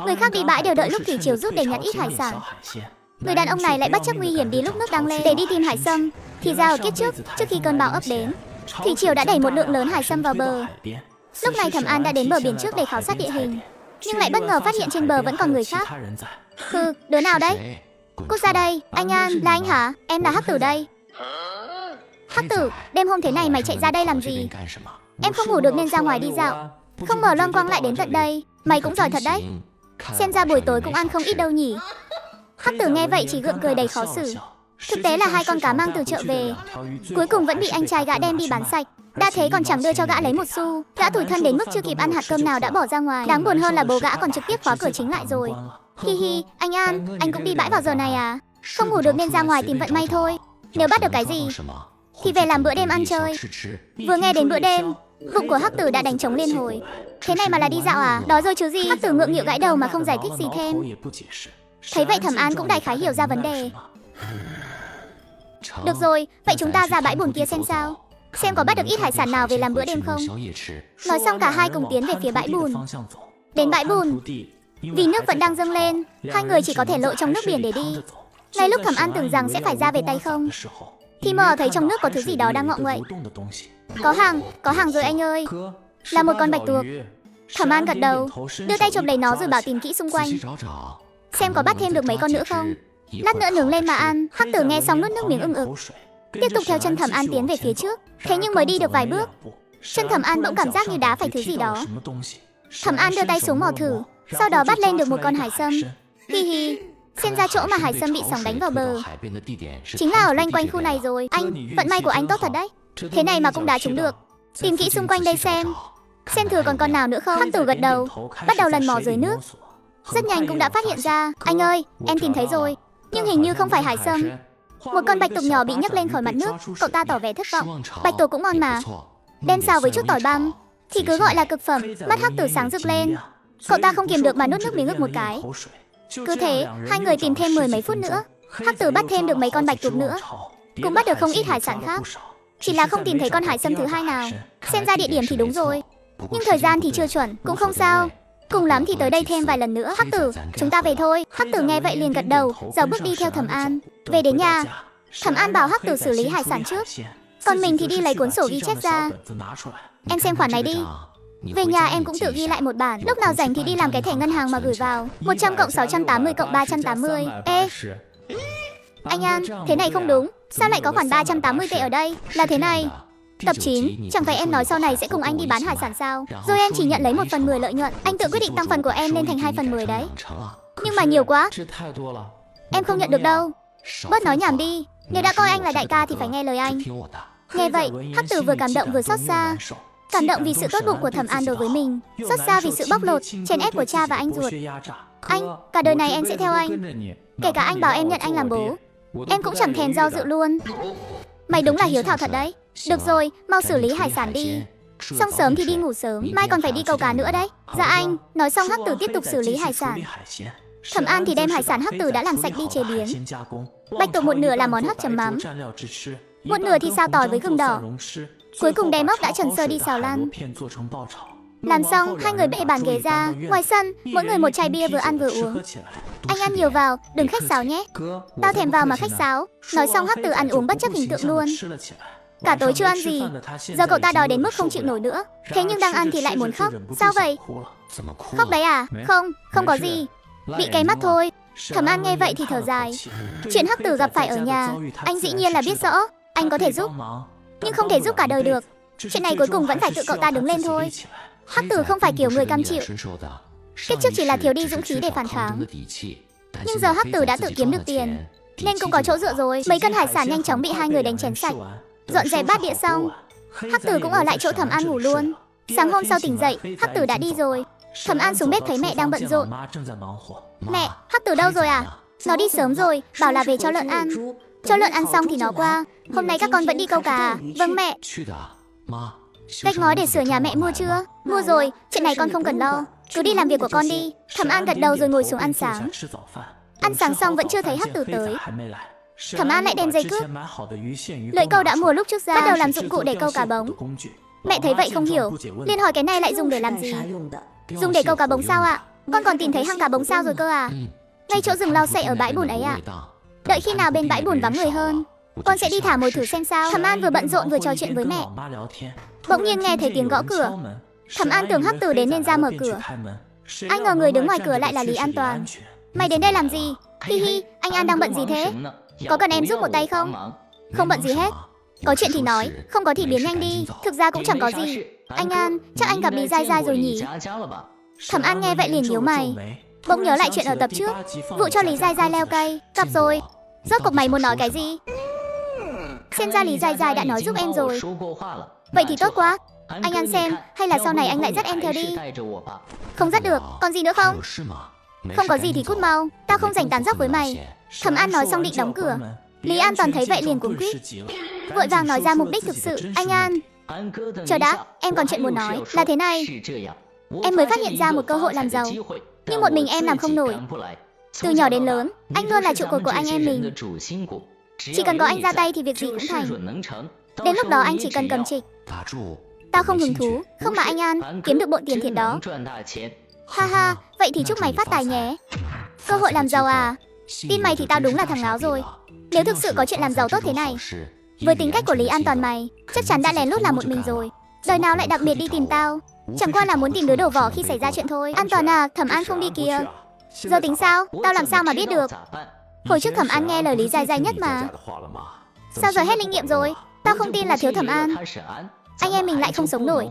Người khác đi bãi đều đợi lúc thủy triều rút để nhặt ít hải sản. Người đàn ông này lại bất chấp nguy hiểm đi lúc nước đang lên để đi tìm hải sâm. Thì ra ở kiếp trước khi cơn bão ập đến, thủy triều đã đẩy một lượng lớn hải sâm vào bờ. Lúc này Thẩm An đã đến bờ biển trước để khảo sát địa hình, nhưng lại bất ngờ phát hiện trên bờ vẫn còn người khác. Đứa nào đấy? Cút ra đây. Anh An, là anh hả? Em là Hắc Tử đây. Hắc Tử, đêm hôm thế này mày chạy ra đây làm gì? Em không ngủ được nên ra ngoài đi dạo. Không ngờ loang quang lại đến tận đây. Mày cũng giỏi thật đấy. Xem ra buổi tối cũng ăn không ít đâu nhỉ. Hắc Tử nghe vậy chỉ gượng cười đầy khó xử. Thực tế là hai con cá mang từ chợ về, cuối cùng vẫn bị anh trai gã đem đi bán sạch. Đã thế còn chẳng đưa cho gã lấy một xu. Gã tủi thân đến mức chưa kịp ăn hạt cơm nào đã bỏ ra ngoài. Đáng buồn hơn là bố gã còn trực tiếp khóa cửa chính lại rồi. Hi hi, anh An, anh cũng đi bãi vào giờ này à? Không ngủ được nên ra ngoài tìm vận may thôi. Nếu bắt được cái gì thì về làm bữa đêm ăn chơi. Vừa nghe đến bữa đêm, bụng của Hắc Tử đã đánh trống liên hồi. Thế này mà là đi dạo à? Đói rồi chứ gì? Hắc Tử ngượng nghịu gãi đầu mà không giải thích gì thêm. Thấy vậy Thẩm An cũng đại khái hiểu ra vấn đề. Được rồi, vậy chúng ta ra bãi bùn kia xem sao. Xem có bắt được ít hải sản nào về làm bữa đêm không. Nói xong cả hai cùng tiến về phía bãi bùn. Đến bãi bùn, vì nước vẫn đang dâng lên, hai người chỉ có thể lội trong nước biển để đi. Ngay lúc Thẩm An tưởng rằng sẽ phải ra về tay không, thì mờ thấy trong nước có thứ gì đó đang ngọ nguậy. Có hàng rồi anh ơi. Là một con bạch tuộc. Thẩm An gật đầu, đưa tay chụp lấy nó rồi bảo tìm kỹ xung quanh, xem có bắt thêm được mấy con nữa không. Lát nữa nướng lên mà ăn. Hắc Tử nghe xong nuốt nước miếng ực. Tiếp tục theo chân Thẩm An tiến về phía trước. Thế nhưng mới đi được vài bước, chân Thẩm An bỗng cảm giác như đá phải thứ gì đó. Thẩm An đưa tay xuống mò thử, sau đó bắt lên được một con hải sâm. Hi hi, xem ra chỗ mà hải sâm bị sóng đánh vào bờ chính là ở loanh quanh khu này rồi. Anh, vận may của anh tốt thật đấy. Thế này mà cũng đá trúng được. Tìm kỹ xung quanh đây xem thử còn con nào nữa không. Hắc Tử gật đầu, bắt đầu lần mò dưới nước. Rất nhanh cũng đã phát hiện ra. Anh ơi, em tìm thấy rồi, nhưng hình như không phải hải sâm. Một con bạch tuộc nhỏ bị nhấc lên khỏi mặt nước. Cậu ta tỏ vẻ thất vọng. Bạch tuộc cũng ngon mà, đem xào với chút tỏi băm thì cứ gọi là cực phẩm. Mắt Hắc Tử sáng rực lên, cậu ta không kiềm được mà nuốt nước miếng ực một cái. Cứ thế hai người tìm thêm mười mấy phút nữa. Hắc Tử bắt thêm được mấy con bạch tuộc nữa, cũng bắt được không ít hải sản khác. Chỉ là không tìm thấy con hải sâm thứ hai nào. Xem ra địa điểm thì đúng rồi, nhưng thời gian thì chưa chuẩn. Cũng không sao, cùng lắm thì tới đây thêm vài lần nữa. Hắc Tử, chúng ta về thôi. Hắc Tử nghe vậy liền gật đầu, dạo bước đi theo Thẩm An. Về đến nhà, Thẩm An bảo Hắc Tử xử lý hải sản trước, còn mình thì đi lấy cuốn sổ ghi chép ra. Em xem khoản này đi. Về nhà em cũng tự ghi lại một bản. Lúc nào rảnh thì đi làm cái thẻ ngân hàng mà gửi vào. 100 cộng 680 cộng 380. Ê, anh An, thế này không đúng. Sao lại có khoản 380 tệ ở đây? Là thế này, tập 9, chẳng phải em nói sau này sẽ cùng anh đi bán hải sản sao? Rồi em chỉ nhận lấy 1/10 lợi nhuận. Anh tự quyết định tăng phần của em lên thành 2/10 đấy. Nhưng mà nhiều quá, em không nhận được đâu. Bớt nói nhảm đi. Nếu đã coi anh là đại ca thì phải nghe lời anh. Nghe vậy, Hắc Tử vừa cảm động vừa xót xa. Cảm động vì sự tốt bụng của Thẩm An đối với mình, xót xa vì sự bóc lột, chèn ép của cha và anh ruột. Anh, cả đời này em sẽ theo anh, kể cả anh bảo em nhận anh làm bố, em cũng chẳng thèm do dự luôn. Mày đúng là hiếu thảo thật đấy. Được rồi, mau xử lý hải sản đi. Xong sớm thì đi ngủ sớm, mai còn phải đi câu cá nữa đấy. Dạ anh. Nói xong Hắc Tử tiếp tục xử lý hải sản. Thẩm An thì đem hải sản Hắc Tử đã làm sạch đi chế biến. Bạch tuộc một nửa làm món hấp chấm mắm, một nửa thì xào tỏi với gừng đỏ. Cuối cùng đem ốc đã trần sơ đi xào lan. Làm xong, hai người bệ bàn ghế ra. Ngoài sân, mỗi người một chai bia vừa ăn vừa uống. Anh ăn nhiều vào, đừng khách sáo nhé. Tao thèm vào mà khách sáo. Nói xong Hắc Tử ăn uống bất chấp hình tượng luôn. Cả tối chưa ăn gì, giờ cậu ta đói đến mức không chịu nổi nữa. Thế nhưng đang ăn thì lại muốn khóc. Sao vậy? Khóc đấy à? Không có gì, bị cái mắt thôi. Thẩm An nghe vậy thì thở dài. Chuyện Hắc Tử gặp phải ở nhà, anh dĩ nhiên là biết rõ. Anh có thể giúp, nhưng không thể giúp cả đời được. Chuyện này cuối cùng vẫn phải tự cậu ta đứng lên thôi. Hắc Tử không phải kiểu người cam chịu. Kiếp trước chỉ là thiếu đi dũng khí để phản kháng, nhưng giờ Hắc Tử đã tự kiếm được tiền, nên cũng có chỗ dựa rồi. Mấy cân hải sản nhanh chóng bị hai người đánh chén sạch. Dọn dẹp bát đĩa xong, Hắc Tử cũng ở lại chỗ Thẩm An ngủ luôn. Sáng hôm sau tỉnh dậy, Hắc Tử đã đi rồi. Thẩm An xuống bếp thấy mẹ đang bận rộn. Mẹ, Hắc Tử đâu rồi à? Nó đi sớm rồi, bảo là về cho lợn ăn. Cho lợn ăn xong thì nó qua. Hôm nay các con vẫn đi câu cá à? Vâng mẹ. Gạch ngói để sửa nhà mẹ mua chưa? Mua rồi, chuyện này con không cần lo. Cứ đi làm việc của con đi. Thẩm An gật đầu rồi ngồi xuống ăn sáng. Ăn sáng xong vẫn chưa thấy Hắc Tử tới. Thẩm An lại đem dây cước, lưỡi câu đã mua lúc trước ra, bắt đầu làm dụng cụ để câu cá bống. Mẹ thấy vậy không hiểu, liền hỏi cái này lại dùng để làm gì? Dùng để câu cá bống sao ạ? Con còn tìm thấy hang cá bống sao rồi cơ à? Ngay chỗ rừng lau sậy ở bãi bùn ấy à? Đợi khi nào bên bãi bùn vắng người hơn, con sẽ đi thả mồi thử xem sao. Thẩm An vừa bận rộn vừa trò chuyện với mẹ. Bỗng nhiên nghe thấy tiếng gõ cửa. Thẩm An tưởng Hắc Tử đến nên ra mở cửa. Ai ngờ người đứng ngoài cửa lại là Lý An Toàn. Mày đến đây làm gì? Hi hi, anh An đang bận gì thế? Có cần em giúp một tay không? Không bận gì hết. Có chuyện thì nói, không có thì biến nhanh đi. Thực ra cũng chẳng có gì. Anh An, chắc anh gặp Lý Giai Giai rồi nhỉ? Thẩm An nghe vậy liền nhíu mày. Bỗng nhớ lại chuyện ở tập trước, vụ cho Lý Giai Giai leo cây. Gặp rồi. Rốt cuộc mày muốn nói cái gì? Xem ra Lý Giai Giai đã nói giúp em rồi. Vậy thì tốt quá. Anh An xem, hay là sau này anh lại dắt em theo đi? Không dắt được, còn gì nữa không? Không có gì thì cút mau, tao không rảnh tán dóc với mày. Thẩm An nói xong định đóng cửa. Lý An Toàn thấy vậy liền cuống quýt, vội vàng nói ra mục đích thực sự. Anh An, chờ đã, em còn chuyện muốn nói. Là thế này, em mới phát hiện ra một cơ hội làm giàu, nhưng một mình em làm không nổi. Từ nhỏ đến lớn, anh luôn là trụ cột của anh em mình. Chỉ cần có anh ra tay thì việc gì cũng thành. Đến lúc đó anh chỉ cần cầm trịch. Tao không hứng thú, không mà anh An, kiếm được bộn tiền thiệt đó. Ha ha, vậy thì chúc mày phát tài nhé. Cơ hội làm giàu à? Tin mày thì tao đúng là thằng ngáo rồi. Nếu thực sự có chuyện làm giàu tốt thế này, với tính cách của Lý An Toàn mày, chắc chắn đã lén lút làm một mình rồi. Đời nào lại đặc biệt đi tìm tao? Chẳng qua là muốn tìm đứa đầu vỏ khi xảy ra chuyện thôi. An Toàn à, Thẩm An không đi kìa. Giờ tính sao? Tao làm sao mà biết được? Hồi trước Thẩm An nghe lời Lý Giai Giai nhất mà. Sao giờ hết linh nghiệm rồi? Tao không tin là thiếu Thẩm An, anh em mình lại không sống nổi.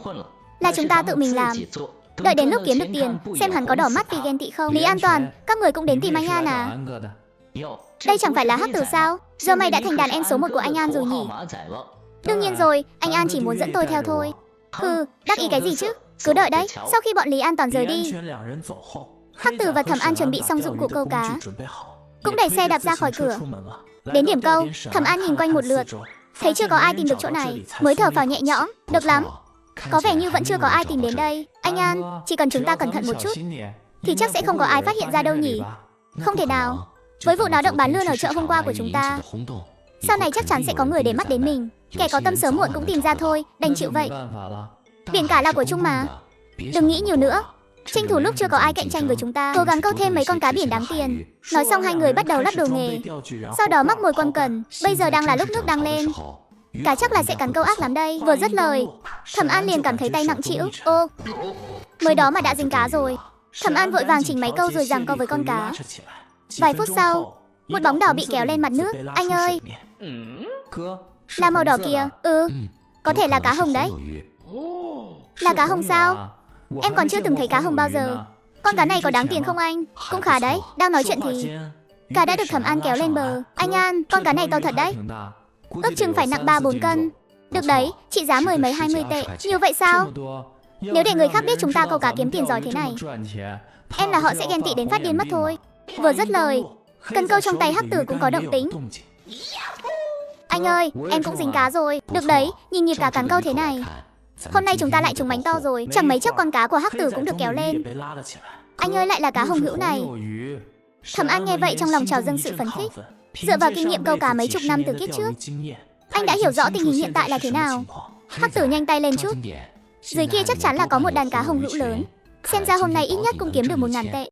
Là chúng ta tự mình làm. Đợi đến lúc kiếm được tiền, xem hắn có đỏ mắt vì ghen tị không. Lý An Toàn, các người cũng đến tìm anh An à? Đây chẳng phải là Hắc Tử sao? Giờ mày đã thành đàn em số 1 của anh An rồi nhỉ? Đương nhiên rồi, anh An chỉ muốn dẫn tôi theo thôi. Đắc ý cái gì chứ? Cứ đợi đấy, sau khi bọn Lý An Toàn rời đi, Hắc Tử và Thẩm An chuẩn bị xong dụng cụ câu cá, cũng đẩy xe đạp ra khỏi cửa. Đến điểm câu, Thẩm An nhìn quanh một lượt, thấy chưa có ai tìm được chỗ này, mới thở phào nhẹ nhõm. Được lắm, có vẻ như vẫn chưa có ai tìm đến đây. Anh An, chỉ cần chúng ta cẩn thận một chút thì chắc sẽ không có ai phát hiện ra đâu nhỉ? Không thể nào. Với vụ náo động bán lươn ở chợ hôm qua của chúng ta, sau này chắc chắn sẽ có người để mắt đến mình. Kẻ có tâm sớm muộn cũng tìm ra thôi, đành chịu vậy. Biển cả là của chung mà. Đừng nghĩ nhiều nữa, tranh thủ lúc chưa có ai cạnh tranh với chúng ta, cố gắng câu thêm mấy con cá biển đáng tiền. Nói xong hai người bắt đầu lắp đồ nghề, sau đó mắc mồi quăng cần. Bây giờ đang là lúc nước đang lên, cá chắc là sẽ cắn câu ác lắm đây. Vừa dứt lời, Thẩm An liền cảm thấy tay nặng trĩu. Ô, mới đó mà đã dính cá rồi. Thẩm An vội vàng chỉnh máy câu rồi giằng co với con cá. Vài phút sau, một bóng đỏ bị kéo lên mặt nước. Anh ơi, là màu đỏ kìa. Có thể là cá hồng đấy. Là cá hồng sao? Em còn chưa từng thấy cá hồng bao giờ. Con cá này có đáng tiền không anh? Cũng khá đấy. Đang nói chuyện thì cá đã được Thẩm An kéo lên bờ. Anh An, con cá này to thật đấy. Ước chừng phải nặng 3-4 cân. Được đấy, trị giá 10 mấy 20 tệ. Nhiều vậy sao? Nếu để người khác biết chúng ta câu cá kiếm tiền giỏi thế này, em là họ sẽ ghen tị đến phát điên mất thôi. Vừa dứt lời, cần câu trong tay Hắc Tử cũng có động tính. Anh ơi, em cũng dính cá rồi. Được đấy, nhìn nhịp cá cắn câu thế này, hôm nay chúng ta lại trúng bánh to rồi. Chẳng mấy chốc con cá của Hắc Tử cũng được kéo lên. Anh ơi, lại là cá hồng hữu này. Thẩm An nghe vậy trong lòng trào dâng sự phấn khích. Dựa vào kinh nghiệm câu cá mấy chục năm từ kiếp trước, anh đã hiểu rõ tình hình hiện tại là thế nào. Hắc Tử nhanh tay lên chút. Dưới kia chắc chắn là có một đàn cá hồng hữu lớn. Xem ra hôm nay ít nhất cũng kiếm được 1000 tệ.